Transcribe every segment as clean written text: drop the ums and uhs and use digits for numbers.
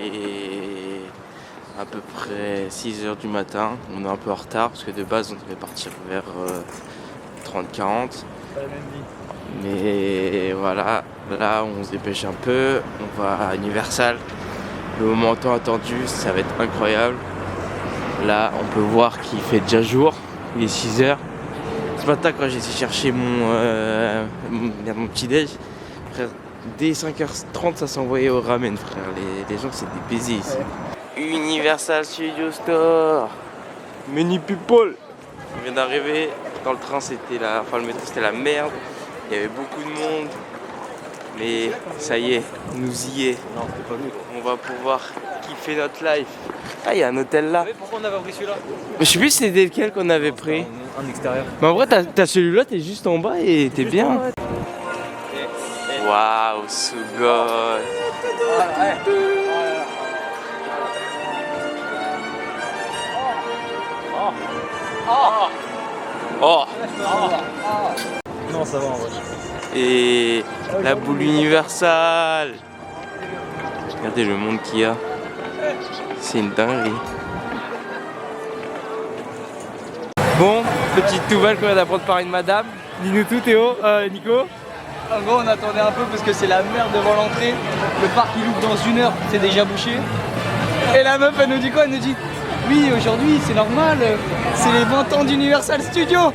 est à peu près 6h du matin. On est un peu en retard parce que de base on devait partir vers 30-40. Mais voilà, là on se dépêche un peu, on va à Universal. Le moment tant attendu, ça va être incroyable. Là on peut voir qu'il fait déjà jour, il est 6h. Ce matin quand j'ai essayé de chercher mon petit déj, frère, dès 5h30 ça s'envoyait au ramen, frère. Les gens c'est des baisers ici. Universal Studio Store, Many people. On vient d'arriver, dans le train c'était le métro c'était la merde. Il y avait beaucoup de monde, mais ça y est, nous y est. Non, c'était pas venu. On va pouvoir kiffer notre life. Ah, il y a un hôtel là. Pourquoi on avait pris celui-là? Je sais plus c'était lequel qu'on avait pris. Un extérieur. Mais en vrai, t'as celui-là, t'es juste en bas et t'es bien. Waouh, so good. Oh. Non, ça va en vrai. Et la boule universale. Regardez le monde qu'il y a. C'est une dinguerie. Bon, petite nouvelle qu'on vient d'apprendre par une madame. Dis-nous tout Théo, Nico. En gros, on attendait un peu parce que c'est la merde devant l'entrée. Le parc il ouvre dans 1 heure, c'est déjà bouché. Et la meuf, elle nous dit quoi? Elle nous dit oui, aujourd'hui c'est normal, c'est les 20 ans d'Universal Studios.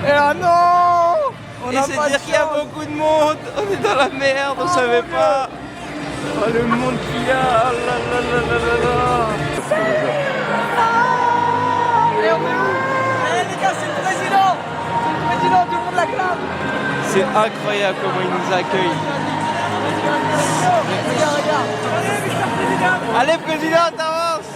Et là, non! Et c'est dire qu'il y a beaucoup de monde. On est dans la merde, on savait pas. Oh, le monde qu'il y a. Oh là là là là là là. Et on est où? Eh les gars, c'est le président! C'est le président, tout le monde l'acclame! C'est incroyable comment il nous accueille. Regarde. Allez président, t'avances.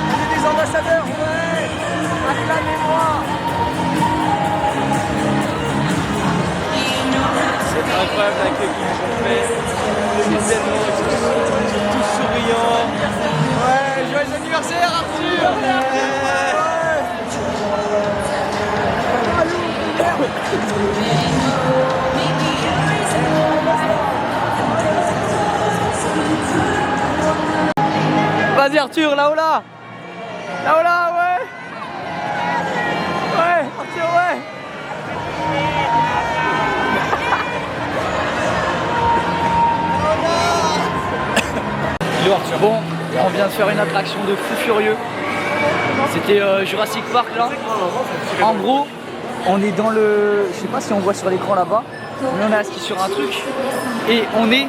On est des ambassadeurs, ouais! Acclamez-moi! C'est incroyable l'accueil qu'ils nous ont fait. C'est tellement tous souriants. Ouais, joyeux anniversaire Arthur! Vas-y Arthur, là-haut là! Là-haut là, ouais! Ouais, Arthur, ouais! Bon, on vient de faire une attraction de fou furieux. C'était Jurassic Park là. En gros, on est dans le... Je sais pas si on voit sur l'écran là-bas, mais on est assis sur un truc et on est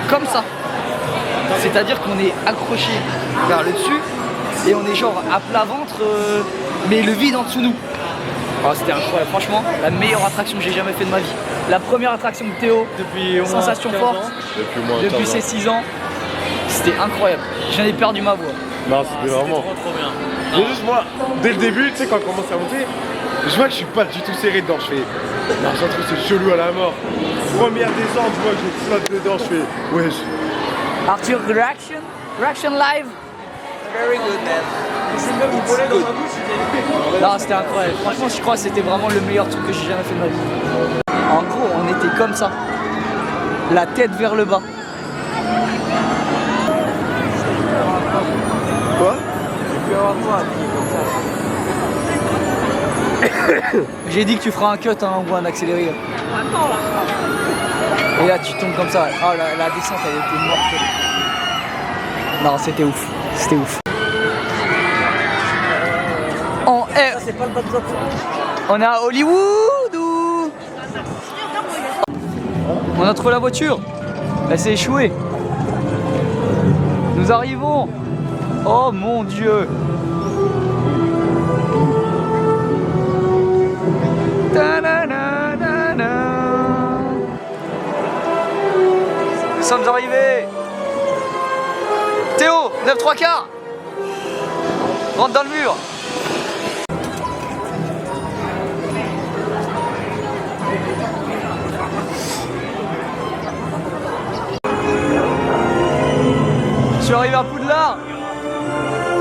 comme ça. C'est-à-dire qu'on est accroché vers le dessus et on est genre à plat ventre, mais le vide en dessous de nous. Oh, c'était incroyable, franchement, la meilleure attraction que j'ai jamais fait de ma vie. La première attraction de Théo, depuis au moins sensation forte, depuis ses 6 ans. C'était incroyable, j'en ai perdu ma voix. Non, c'était vraiment trop bien. Mais juste moi, dès le début, tu sais, quand on commence à monter, je vois que je suis pas du tout serré dedans. Je fais, non, je trouve c'est chelou à la mort. Première descente, je vois que je flotte dedans, je fais, ouais. Arthur, reaction? Reaction live? Very good man. Non, c'était incroyable. Franchement, je crois que c'était vraiment le meilleur truc que j'ai jamais fait de ma vie. En gros, on était comme ça, la tête vers le bas. Quoi? J'ai dit que tu feras un cut hein, ou un accéléré. Et là tu tombes comme ça. Oh la descente elle était mortelle. Non c'était ouf. C'était ouf. On est à Hollywood ou... On a trouvé la voiture. Elle s'est échouée. Nous arrivons. Oh mon Dieu. Nous sommes arrivés. Théo, 9-3 quarts. Rentre dans le mur. Je suis arrivé à Poudlard.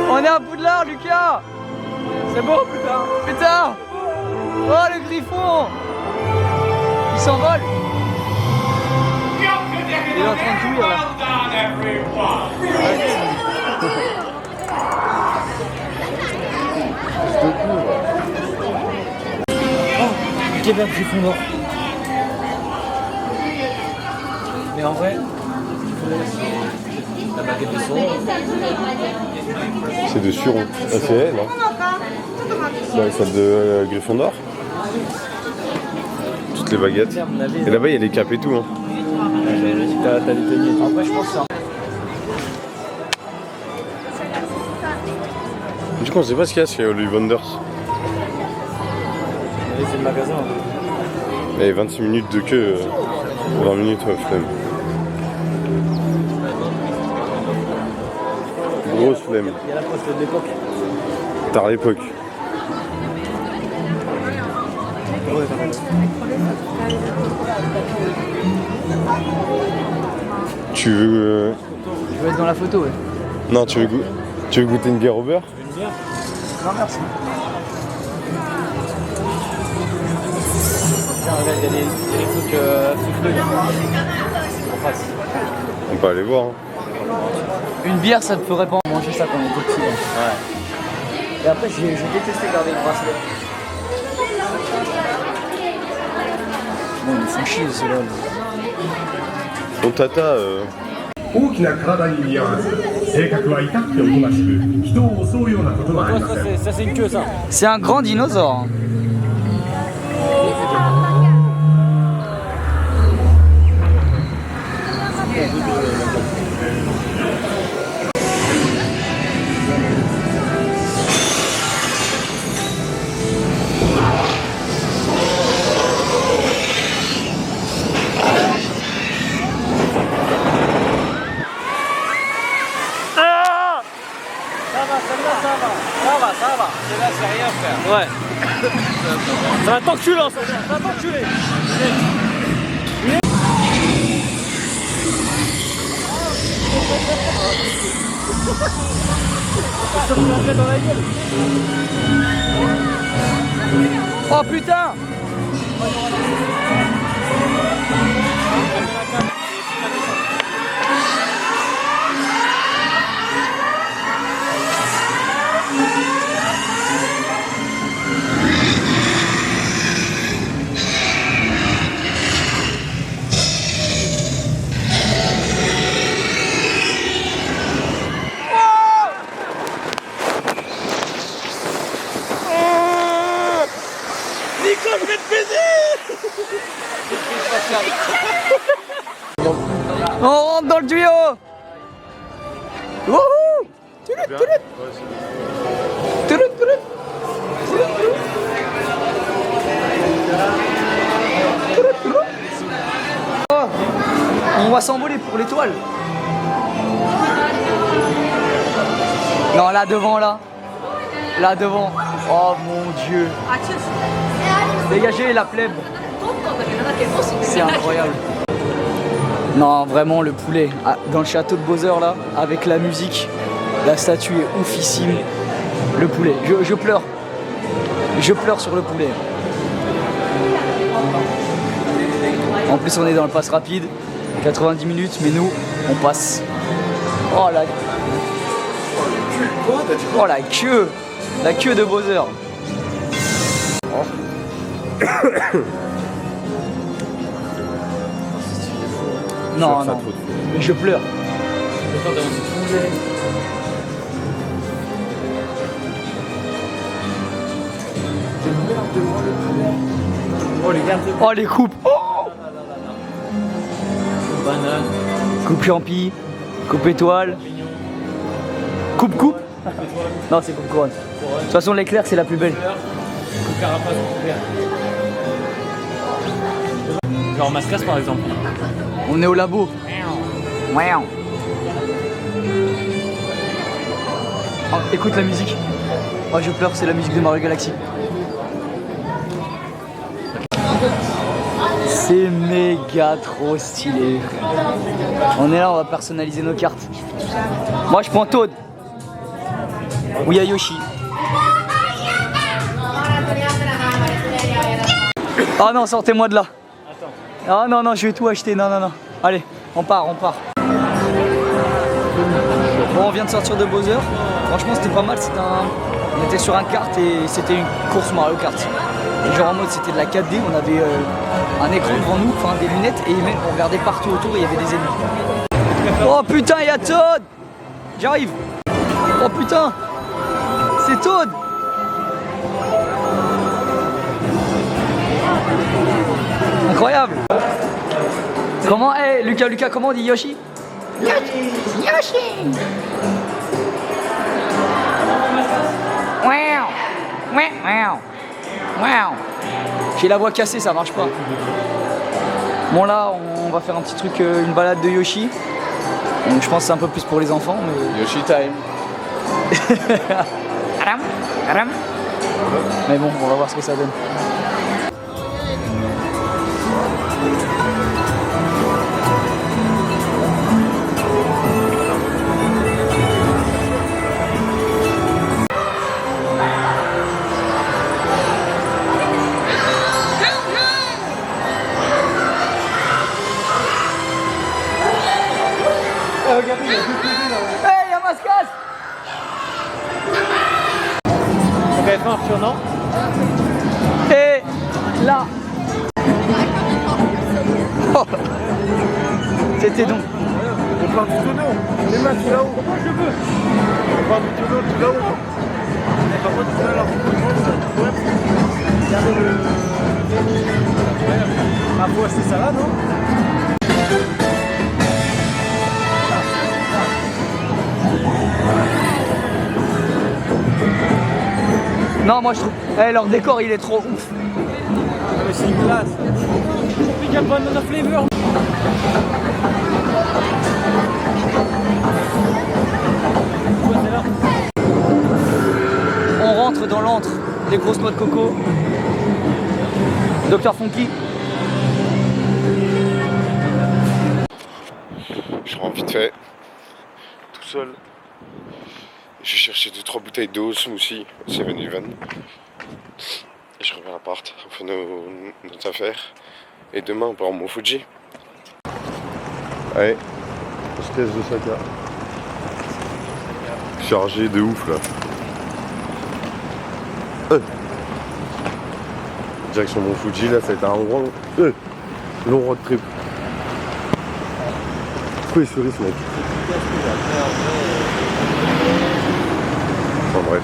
On est à Poudlard, Lucas. C'est beau, putain. Putain. Oh le griffon! Il s'envole! Il est en train de jouir là. Oh, Québec griffon d'or. Mais en vrai, la baguette de son. C'est de Suron. Ah, c'est elle, non? Bah, celle de Gryffondor. Toutes les baguettes. Et là-bas, il y a les capes et tout. Hein. T'as des tenues. En vrai, je pense ça. Du coup, on sait pas ce qu'il y a chez Ollivanders. C'est le magasin. Il y a 26 minutes de queue. 20 minutes, ouais, flemme. Grosse flemme. Il y a la poste de l'époque. Tard l'époque. Tu veux... Je veux être dans la photo, ouais. Non, tu veux goûter une bière au beurre? Une bière? Non, merci. Tiens, regarde, il y a des trucs souffleux. En face. On peut aller voir. Hein. Une bière, ça te ferait pas manger ça quand on était petit. Ouais. Et après, j'ai détesté garder le bracelet. Bon, ils font chier ceux-là. Ton tata... 大きな体に似合わず性格は至っておとなしく人を襲うようなことはありません。 Ça, c'est une queue, ça. C'est un grand dinosaure. Ça va. Celle-là, c'est rien, frère. Ouais. Ça va t'enculer, ça va t'enculer. Oh putain! Je vais te baiser. On rentre dans le tuyau. Wouhou. Oh, on va s'envoler pour l'étoile. Non, là devant, là. Là devant. Oh mon Dieu. Dégagez la plèbe. C'est incroyable. Non, vraiment le poulet. Ah, dans le château de Bowser là, avec la musique, la statue est oufissime. Le poulet. Je pleure. Je pleure sur le poulet. En plus on est dans le pass rapide. 90 minutes, mais nous, on passe. Oh la... Oh la queue. La queue de Bowser. Non, non, mais je pleure. Oh les coupes. Oh, banane. Coupe champi, coupe étoile, coupe. Non, c'est coupe couronne. De toute façon l'éclair c'est la plus belle. Coupe carapace, coupe vert. Genre Mascas par exemple. On est au labo. Oh, écoute la musique. Oh je pleure, c'est la musique de Mario Galaxy. C'est méga trop stylé. On est là, on va personnaliser nos cartes. Moi je prends Toad. Ou il y a Yoshi. Oh non, sortez-moi de là. Attends. Oh non, non, je vais tout acheter. Non, non, non. Allez, on part, on part. Bon, on vient de sortir de Bowser. Franchement, c'était pas mal. On était sur un kart et c'était une course Mario Kart. Et genre en mode, c'était de la 4D. On avait un écran devant nous, enfin des lunettes, et même on regardait partout autour et il y avait des ennemis. Oh putain, il y a Toad! J'arrive! Oh putain! C'est Toad! Incroyable! Comment, hey, Lucas, comment on dit Yoshi? Yoshi! Wow! Wow! Wow! J'ai la voix cassée, ça marche pas. Bon là, on va faire un petit truc, une balade de Yoshi. Donc je pense que c'est un peu plus pour les enfants, mais... Yoshi time. Mais bon, on va voir ce que ça donne. Hey, y'a Mascas! Ça va être Arthur, non? Et là! Oh. C'était donc. On part du tonneau. Les mains tout là-haut. Moi je veux. On part du tonneau tout là-haut. Par contre, tout à l'heure, regardez le... Ah, faut acheter ça là, non? Non, moi je trouve. Eh, leur décor il est trop ouf. Ah, mais c'est une glace. Il y a banana flavor. On rentre dans l'antre des grosses noix de coco. Dr Funky. Je rentre vite fait, tout seul. Je vais chercher 2-3 bouteilles d'eau, smoothie, 7-Eleven. Et je reviens à l'appart, on fait nos affaires. Et demain on part au Mont Fuji. Allez, on se caisse de Osaka. Chargé de ouf là. Direction Mont Fuji, là ça va être un long road trip. Pourquoi il se fait ce mec? Enfin bref.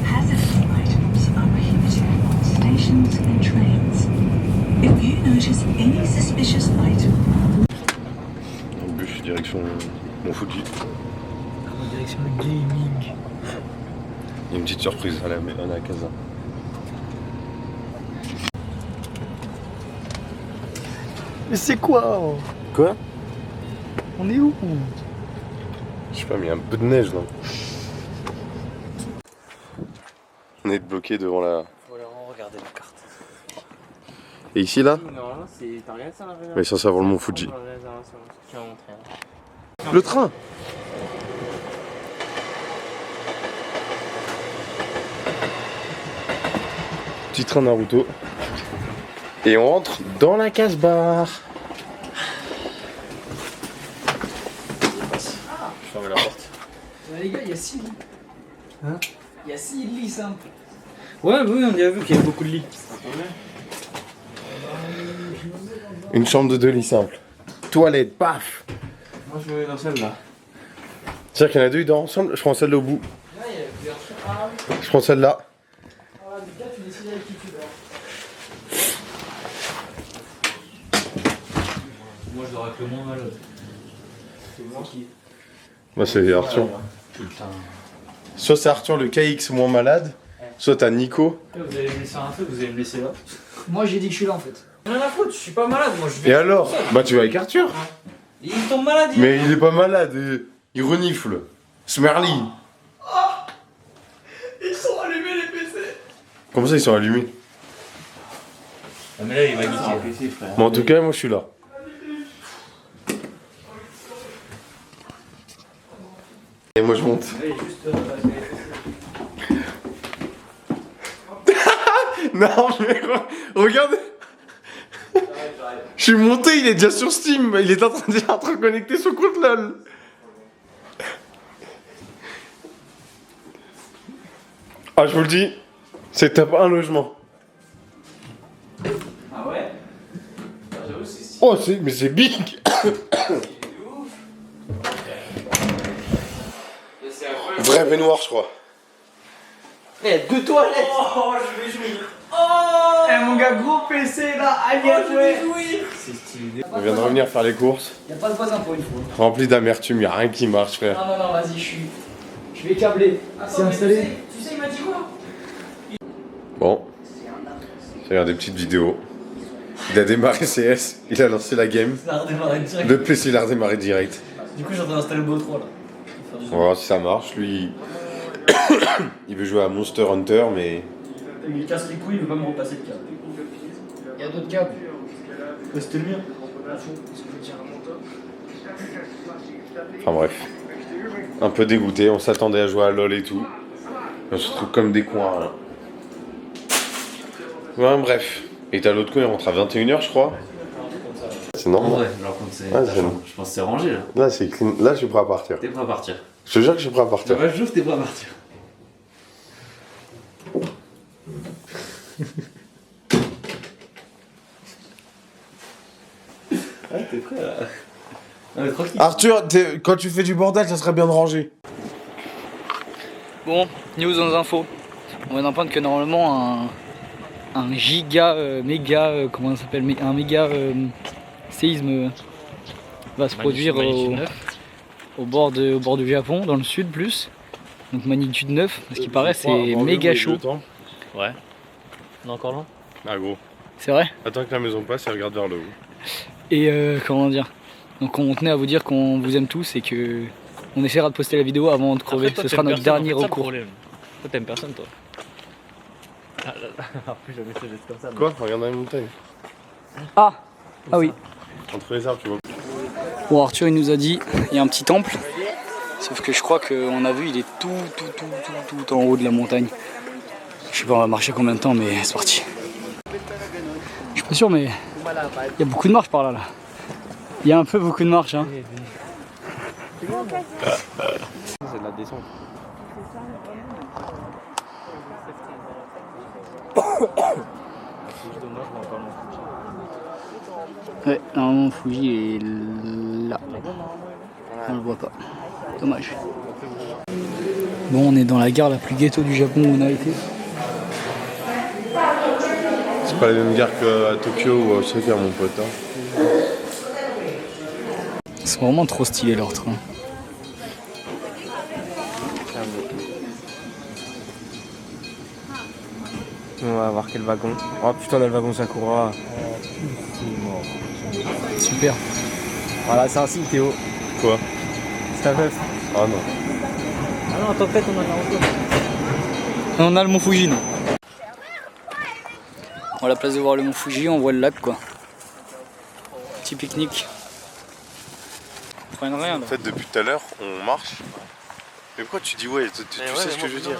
Hazardous items are prohibited on stations and trains. If you notice any suspicious item, En bus, direction Mont Fuji. Direction le gaming. Il y a une petite surprise à la casa. Mais c'est quoi? Quoi? On est où? Je sais pas, mais il y a un peu de neige là. On est bloqué devant la... Voilà, on regarde la carte. Et ici là? Non, c'est. T'as regardé ça la réservation? Mais ça va le Mont Fuji. La réservation, tu m'as montré. Le train! Petit train Naruto. Et on rentre dans la casse-bar. Je ferme la porte. Les gars, il y a 6 lits. Hein? Il y a 6 lits simples. Ouais, oui, on a vu qu'il y avait beaucoup de lits. Une chambre de 2 lits simples. Toilette, paf! Moi, je vais dans celle-là. C'est-à-dire qu'il y en a 2, ils dorment ensemble. Je prends celle-là au bout. Je prends celle-là. Moi, je dors avec le moins malade. C'est moi qui. Moi, c'est Arthur. Putain. Soit c'est Arthur le KX moins malade, soit t'as Nico. Vous allez me laisser un truc, vous allez me laisser là. Moi j'ai dit que je suis là en fait. Rien à foutre, je suis pas malade, moi je vais. Et alors? Bah tu vas avec Arthur. Il tombe malade, Mais il est pas malade, il renifle. Smerly. Ils sont allumés les PC. Comment ça ils sont allumés? Ah, mais là, il va niquer. Mais en tout cas, moi je suis là. Et moi je monte. Non, mais regarde. Je suis monté, il est déjà sur Steam. Il est en train de connecter son compte LOL. Ah, je vous le dis, c'est top 1 logement. Ah ouais? Oh, mais c'est big. Vrai baignoire, je crois. Il y a 2 toilettes. Oh, je vais jouir. Oh, mon gars, gros PC là, allez à jouer. C'est stylé. On vient de revenir faire les courses. Y'a pas de voisin pour une fois. Rempli d'amertume, y'a rien qui marche, frère. Non, vas-y, je vais câbler. C'est installé. Tu sais, il m'a dit quoi? Bon, j'ai regardé des petites vidéos. Il a démarré CS, il a lancé la game. Ça a redémarré direct. Le PC, il a redémarré direct. Du coup, j'ai en train d'installer le BO3 là. On va voir si ça marche. Lui, il veut jouer à Monster Hunter, mais. Il me casse les couilles, il veut pas me repasser le câble. Il y a d'autres câbles. Ouais, c'était le mien. Enfin bref. Un peu dégoûté, on s'attendait à jouer à LoL et tout. On se trouve comme des cons à rien. Ouais, bref. Et t'as l'autre coin, il rentre à 21h, je crois. C'est normal. Ouais, alors quand c'est. Ouais, c'est je pense que c'est rangé là. Là, c'est clean. Là, je suis prêt à partir. T'es prêt à partir. Je te jure que je suis prêt à partir. Ouais, je t'es prêt à partir. Ouais, t'es prêt là. Non, mais tranquille. Arthur, quand tu fais du bordel, ça serait bien de ranger. Bon, news dans les infos. On vient d'apprendre que normalement un giga, méga, comment ça s'appelle, un méga séisme va se produire au bord du Japon, dans le sud plus. Donc magnitude 9, ce qui paraît c'est méga chaud. Ouais. On est encore loin? Ah gros. C'est vrai? Attends que la maison passe et regarde vers le haut. Et comment dire? Donc on tenait à vous dire qu'on vous aime tous et que on essaiera de poster la vidéo avant de crever. Ce sera notre dernier recours. Toi t'aimes personne toi. Ah là là, en plus jamais fait geste comme ça. Quoi? Regarde dans les montagnes. Ah oui. Entre les arbres, tu vois. Bon, Arthur il nous a dit il y a un petit temple. Sauf que je crois qu'on a vu il est tout en haut de la montagne. Je sais pas on va marcher combien de temps mais c'est parti. Je suis pas sûr mais il y a beaucoup de marche par là. Il y a un peu beaucoup de marche hein. C'est de la descente. Ouais, normalement Fuji est là. On le voit pas. Dommage. Bon, on est dans la gare la plus ghetto du Japon où on a été. C'est pas la même gare qu'à Tokyo ou à Osaka, mon pote. Hein. C'est vraiment trop stylé leur train. On va voir quel wagon. Oh putain, on a le wagon Sakura. Super. Voilà, c'est un signe Théo. Quoi? C'est ta meuf. Ah non. Ah non, attends, peut-être on a la retour. On a le mont Fuji nous. À la place de voir le mont Fuji, on voit le lac quoi. Petit pique-nique. On prenne rien là. En fait, depuis tout à l'heure, on marche. Mais pourquoi tu dis ouais? Tu sais ce que je veux dire?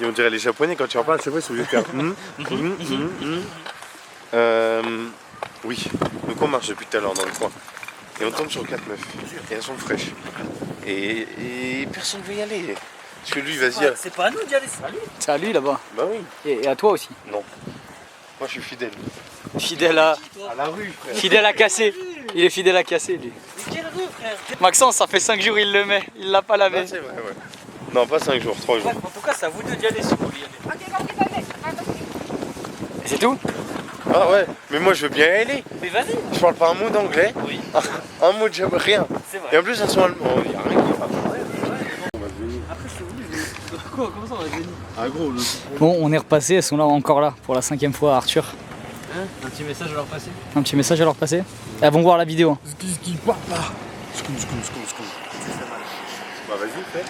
On dirait les Japonais quand tu en parles, je sais pas, ils sont obligés de faire. Oui, donc on marche depuis tout à l'heure dans le coin. Et on tombe sur 4 meufs. Et elles sont fraîches. Et personne ne veut y aller. Parce que lui, vas-y. C'est pas à nous d'y aller, c'est à lui. C'est à lui là-bas. Bah oui. Et à toi aussi. Non. Moi, je suis fidèle. Fidèle à la rue, frère. Fidèle à casser. Il est fidèle à casser lui. Mais quelle rue, frère? Maxence, ça fait 5 jours il le met. Il l'a pas lavé. Ah, c'est vrai, ouais. Non, pas 5 jours, 3 jours. Bref, en tout cas, c'est à vous deux d'y aller si vous voulez y aller. Et c'est tout? Ah ouais, mais moi, je veux bien y aller. Mais vas-y. Je parle pas un mot d'anglais. Oui. Un mot de japonais, rien. C'est vrai. Et en plus, elles sont allemandes. Il y a rien qui va. Après, c'est où? Quoi? Comment ça on va venir? Ah gros, le... Bon, on est repassé, elles sont là encore là pour la 5e fois Arthur. Hein? Un petit message à leur passer? Un petit message à leur passer. Elles vont voir la vidéo. Hein. Bah vas-y, fais.